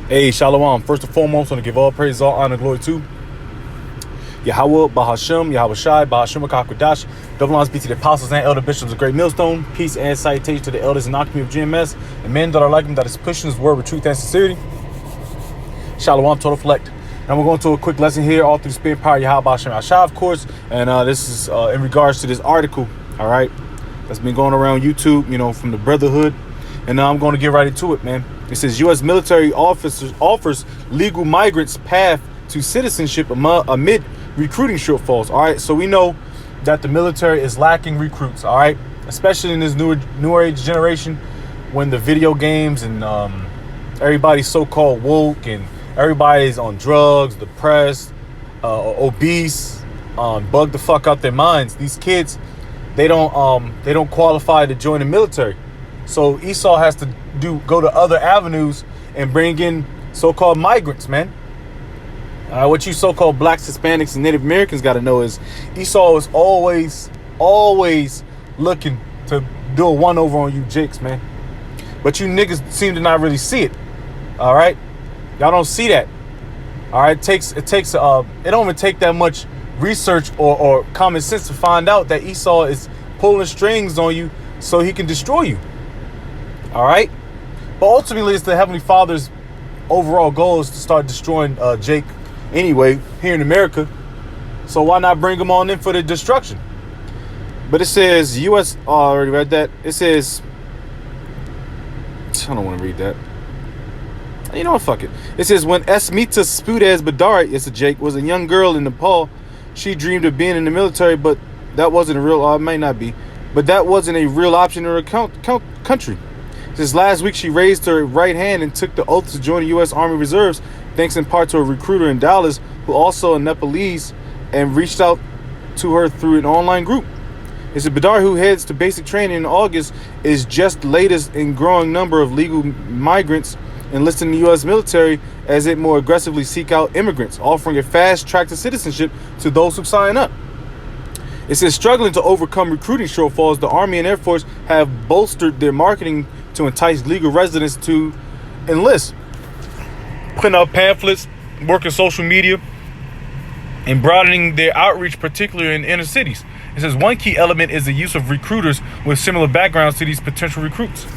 Hey, Shalom. First and foremost, I want to give all praise, all honor, glory to Yahweh, Bahashem, Yahweh Shai, Bahashem, Akakwadash. Double honors be to the apostles and elder bishops of Great Millstone. Peace and salutation to the elders and community of GMS and men that are like him, that is pushing his word with truth and sincerity. Shalom, total reflect. Now we're going to a quick lesson here, all through the spirit power, Yahweh, Bahashem, Ashai, of course. And this is in regards to this article, all right, that's been going around YouTube, from the Brotherhood. And now I'm going to get right into it, man. It says U.S. military offers legal migrants path to citizenship amid recruiting shortfalls. All right, so we know that the military is lacking recruits. All right, especially in this newer age generation, when the video games and everybody's so-called woke and everybody's on drugs, depressed, obese, bugged the fuck out their minds. These kids, they don't qualify to join the military. So Esau has to go to other avenues and bring in so-called migrants, man. What you so-called blacks, Hispanics, and Native Americans got to know is Esau is always looking to do a one-over on you jakes, man. But you niggas seem to not really see it. All right, y'all don't see that. All right, it don't even take that much research or common sense to find out that Esau is pulling strings on you so he can destroy you. All right, but ultimately it's the Heavenly Father's overall goal is to start destroying Jake anyway here in America. So why not bring him on in for the destruction? But it says U.S. I already read that. It says, I don't want to read that. You know what? Fuck it. It says when Esmita Spudez Badari, it's a Jake, was a young girl in Nepal, she dreamed of being in the military, but that wasn't a real. It might not be, but that wasn't a real option in her country. Since last week, she raised her right hand and took the oath to join the U.S. Army Reserves, thanks in part to a recruiter in Dallas, who also a Nepalese, and reached out to her through an online group. It's a Badar who heads to basic training in August, is just the latest in growing number of legal migrants enlisting in the U.S. military as it more aggressively seek out immigrants, offering a fast track to citizenship to those who sign up. It says struggling to overcome recruiting shortfalls, the Army and Air Force have bolstered their marketing to entice legal residents to enlist, putting out pamphlets, working social media, and broadening their outreach, particularly in inner cities. It says one key element is the use of recruiters with similar backgrounds to these potential recruits.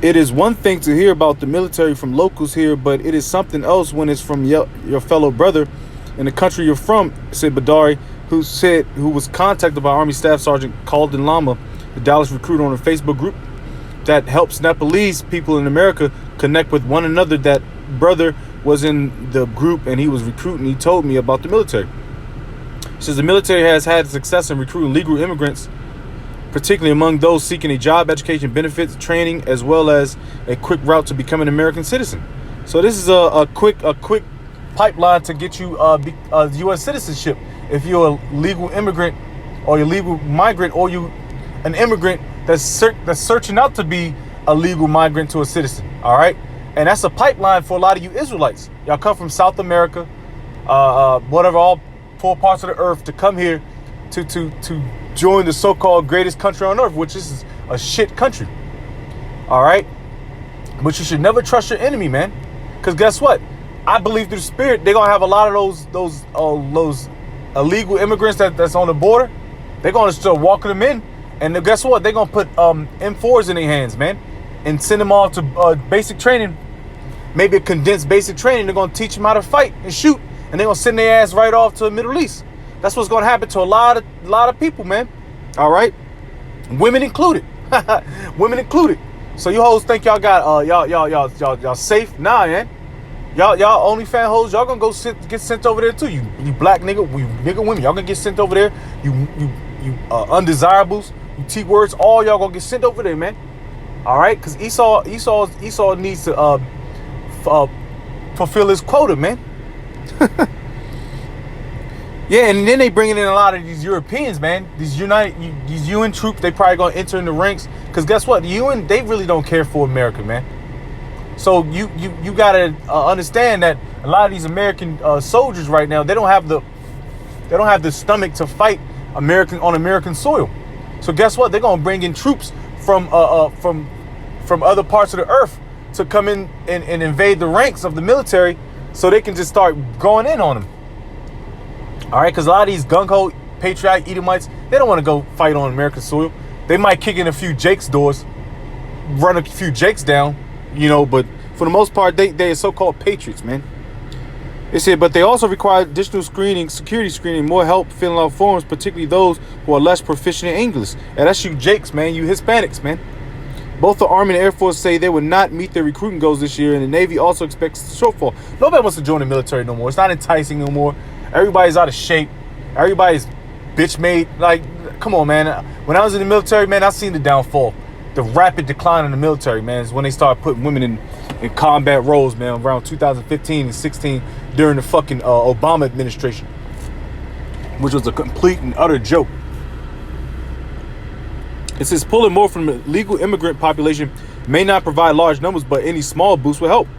It is one thing to hear about the military from locals here, but it is something else when it's from your fellow brother in the country you're from, said Badari, who was contacted by Army Staff Sergeant Khaldan Lama, the Dallas recruiter, on a Facebook group that helps Nepalese people in America connect with one another. That brother was in the group and he was recruiting. He told me about the military. He says the military has had success in recruiting legal immigrants, particularly among those seeking a job, education, benefits, training, as well as a quick route to becoming an American citizen. So this is a quick pipeline to get you U.S. citizenship if you're a legal immigrant or you're a legal migrant or you an immigrant that's searching out to be a legal migrant to a citizen. All right, and that's a pipeline for a lot of you Israelites. Y'all come from South America, whatever, all 4 parts of the earth to come here to join the so-called greatest country on earth, which is a shit country. All right, but you should never trust your enemy, man, because guess what? I believe through the spirit they're gonna have a lot of those illegal immigrants that's on the border. They're gonna start walking them in. And then guess what? They're going to put M4s in their hands, man, and send them all to basic training, maybe a condensed basic training. They're going to teach them how to fight and shoot, and they're going to send their ass right off to the Middle East. That's what's going to happen to a lot of people, man. All right? Women included. Women included. So you hoes think y'all got, y'all safe? Nah, man. Y'all OnlyFans hoes, y'all going to get sent over there too. You black nigga, nigga women, y'all going to get sent over there. You undesirables. T-words, all y'all gonna get sent over there, man. All right, because Esau needs to fulfill his quota, man. Yeah, and then they bringing in a lot of these Europeans, man. These UN troops, they probably gonna enter in the ranks. Because guess what? The UN, they really don't care for America, man. So you gotta understand that a lot of these American soldiers right now, they don't have the stomach to fight on American soil. So guess what? They're gonna bring in troops from other parts of the earth to come in and invade the ranks of the military so they can just start going in on them. All right, because a lot of these gung-ho patriotic Edomites, they don't want to go fight on American soil. They might kick in a few Jake's doors, run a few Jakes down, but for the most part, they are so-called patriots, man. It said, but they also require additional screening, security screening, more help filling out forms, particularly those who are less proficient in English. And that's you Jakes, man, you Hispanics, man. Both the Army and the Air Force say they would not meet their recruiting goals this year, and the Navy also expects a shortfall. Nobody wants to join the military no more. It's not enticing no more. Everybody's out of shape. Everybody's bitch made. Like, come on, man. When I was in the military, man, I seen the downfall. The rapid decline in the military, man, is when they started putting women in combat roles, man, around 2015 and 16 during the fucking Obama administration, which was a complete and utter joke. It says pulling more from the legal immigrant population may not provide large numbers, but any small boost will help.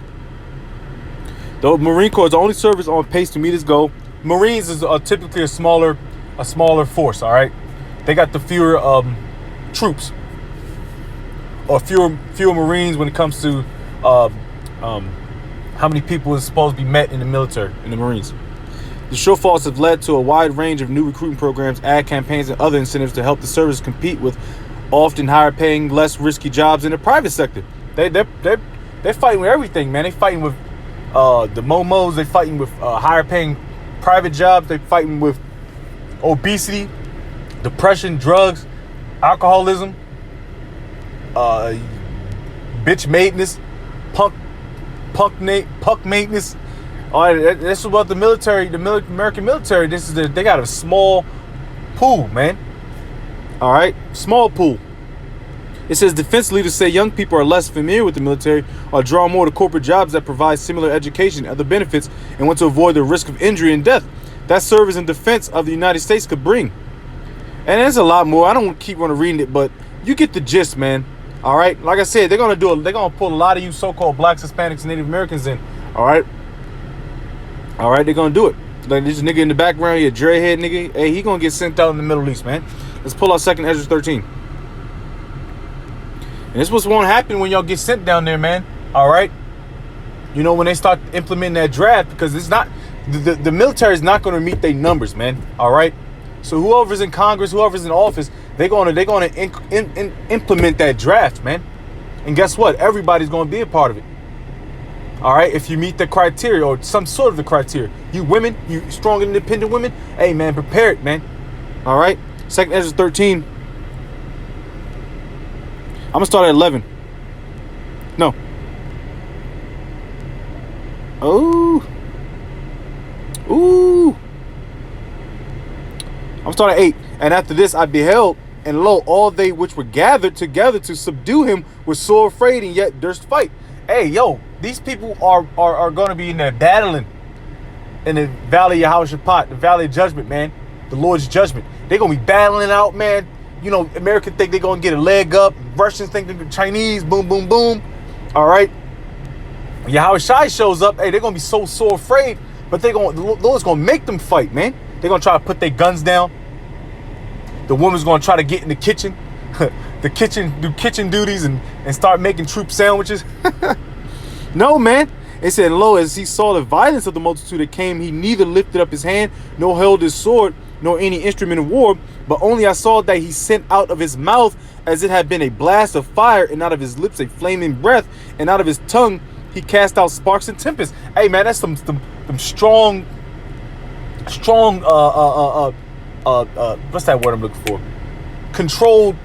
The Marine Corps is the only service on pace to meet its goal. Marines is typically a smaller force, all right? They got the fewer troops, or fewer Marines when it comes to how many people is supposed to be met in the military, in the Marines. The shortfalls have led to a wide range of new recruiting programs, ad campaigns, and other incentives to help the service compete with often higher paying, less risky jobs in the private sector. They're fighting with everything, man. They fighting with the momos. They fighting with higher paying private jobs. They fighting with obesity, depression, drugs, alcoholism, bitch maintenance, punk maintenance. All right, this is about the military, American military. They got a small pool, man. All right, small pool. It says defense leaders say young people are less familiar with the military, are drawn more to corporate jobs that provide similar education and other benefits, and want to avoid the risk of injury and death that service and defense of the United States could bring. And there's a lot more. I don't want to keep on reading it, but you get the gist, man. All right, like I said, they're gonna pull a lot of you so-called blacks, Hispanics, and Native Americans in. All right, they're gonna do it. Like this nigga in the background, your dreadhead nigga. Hey, he gonna get sent out in the Middle East, man. Let's pull out 2nd Ezra 13. And this is what's gonna happen when y'all get sent down there, man. All right, when they start implementing that draft, because it's not the military is not gonna meet their numbers, man. All right. So whoever's in Congress, whoever's in office, they're gonna implement that draft, man. And guess what? Everybody's gonna be a part of it. All right, if you meet the criteria or some sort of the criteria, you women, you strong independent women, hey man, prepare it, man. All right, 2nd Ezra 13. I'm gonna start at 11. No. Ooh. I'm starting at 8. And after this I beheld, and lo, all they which were gathered together to subdue him were sore afraid, and yet durst fight. Hey, yo, these people are going to be in there battling in the Valley of Yehoshaphat, the Valley of Judgment, man. The Lord's judgment. They're going to be battling out, man. Americans think they're going to get a leg up. Russians think they're Chinese. Boom, boom, boom. All right. Yahushua shows up. Hey, they're going to be so afraid. But the Lord's going to make them fight, man. They're going to try to put their guns down. The woman's going to try to get in the kitchen. Do kitchen duties and start making troop sandwiches. No, man. It said, lo, as he saw the violence of the multitude that came, he neither lifted up his hand, nor held his sword, nor any instrument of war, but only I saw that he sent out of his mouth as it had been a blast of fire, and out of his lips a flaming breath, and out of his tongue he cast out sparks and tempests. Hey, man, that's some strong, what's that word I'm looking for? Controlled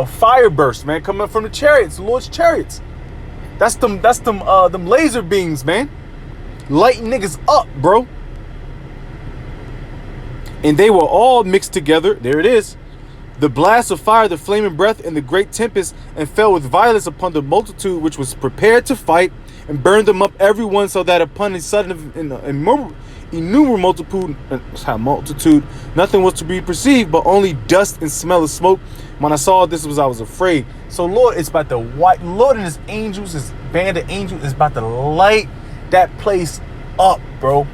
fire bursts, man, coming from the chariots, the Lord's chariots. That's them laser beams, man. Lighting niggas up, bro. And they were all mixed together. There it is. The blast of fire, the flaming breath, and the great tempest, and fell with violence upon the multitude which was prepared to fight, and burned them up every one, so that upon a sudden innumerable multitude, nothing was to be perceived, but only dust and smell of smoke. When I saw this, I was afraid. So Lord is about to Lord and his angels, his band of angels is about to light that place up, bro.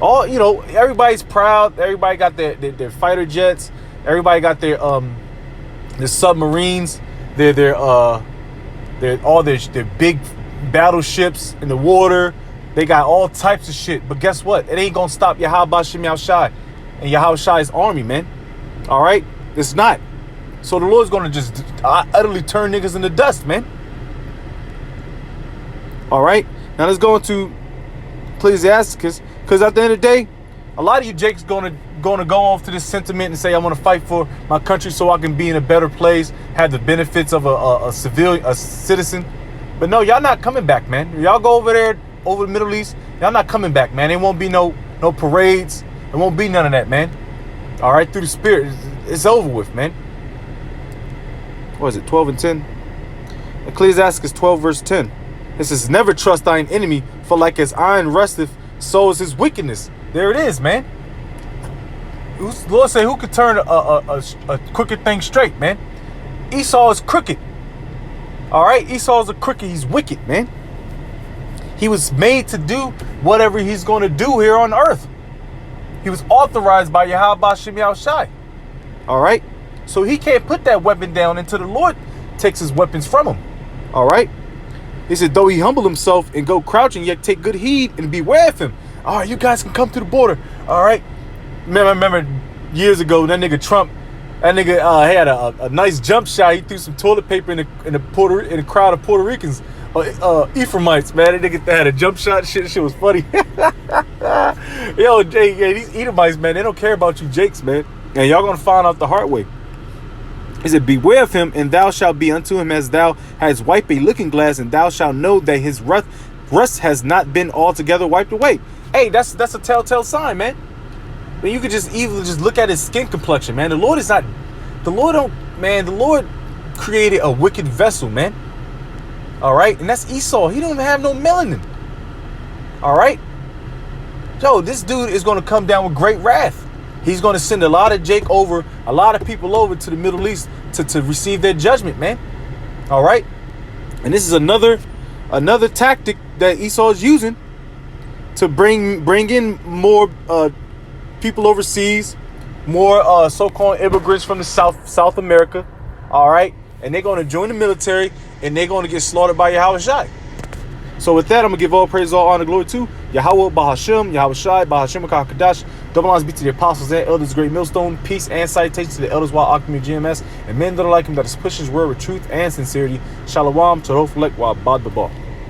Everybody's proud. Everybody got their fighter jets. Everybody got their submarines, their Their big battleships in the water. They got all types of shit. But guess what? It ain't gonna stop Yahweh Shem Yahushai and Yahweh Shai's army, man. All right? It's not. So the Lord's gonna just utterly turn niggas into dust, man. All right? Now let's go into Ecclesiasticus, because at the end of the day, a lot of you Jake's gonna go off to this sentiment and say, I want to fight for my country so I can be in a better place, have the benefits of a citizen. But no, y'all not coming back, man. Y'all go over there, over the Middle East, y'all not coming back, man. There won't be no parades. There won't be none of that, man. All right, through the Spirit, it's over with, man. What is it, 12 and 10? Ecclesiasticus 12 verse 10. It says, never trust thine enemy, for like as iron rusteth, so is his wickedness. There it is, man. The Lord say, who could turn a crooked thing straight, man? Esau is crooked. All right, Esau is a crooked. He's wicked, man. He was made to do whatever he's going to do here on earth. He was authorized by Yahweh Shem Yahushai. All right, so he can't put that weapon down until the Lord takes his weapons from him. All right. He said, though he humble himself and go crouching, yet take good heed and beware of him. All right, you guys can come to the border. All right. Remember years ago, that nigga Trump, that nigga had a nice jump shot. He threw some toilet paper in the crowd of Puerto Ricans, Ephraimites, man. That nigga had a jump shot. Shit was funny. Yo, Jake, yeah, these Edomites, man, they don't care about you Jakes, man. And y'all gonna find out the hard way. He said, beware of him, and thou shalt be unto him as thou hast wiped a looking glass, and thou shalt know that his rust has not been altogether wiped away. Hey, that's a telltale sign, man. I mean, you could just look at his skin complexion, man. The Lord created a wicked vessel, man. All right, and that's Esau. He don't even have no melanin. All right, yo, this dude is gonna come down with great wrath. He's going to send a lot of people over to the Middle East to receive their judgment, man. All right. And this is another tactic that Esau is using to bring in more people overseas, more so-called immigrants from the South America. All right. And they're going to join the military and they're going to get slaughtered by Yahweh Shai. So with that, I'm going to give all praise, all honor, glory to Yahweh, Bahashem, Yahweh Shai, Bahashem, Kadash. Double honors be to the apostles and elders, great millstone. Peace and citation to the elders, while Alchemy GMS, and men that are like him, that is pushing his word with truth and sincerity. Shalom, Torof, Lek, Wa Bad Babal.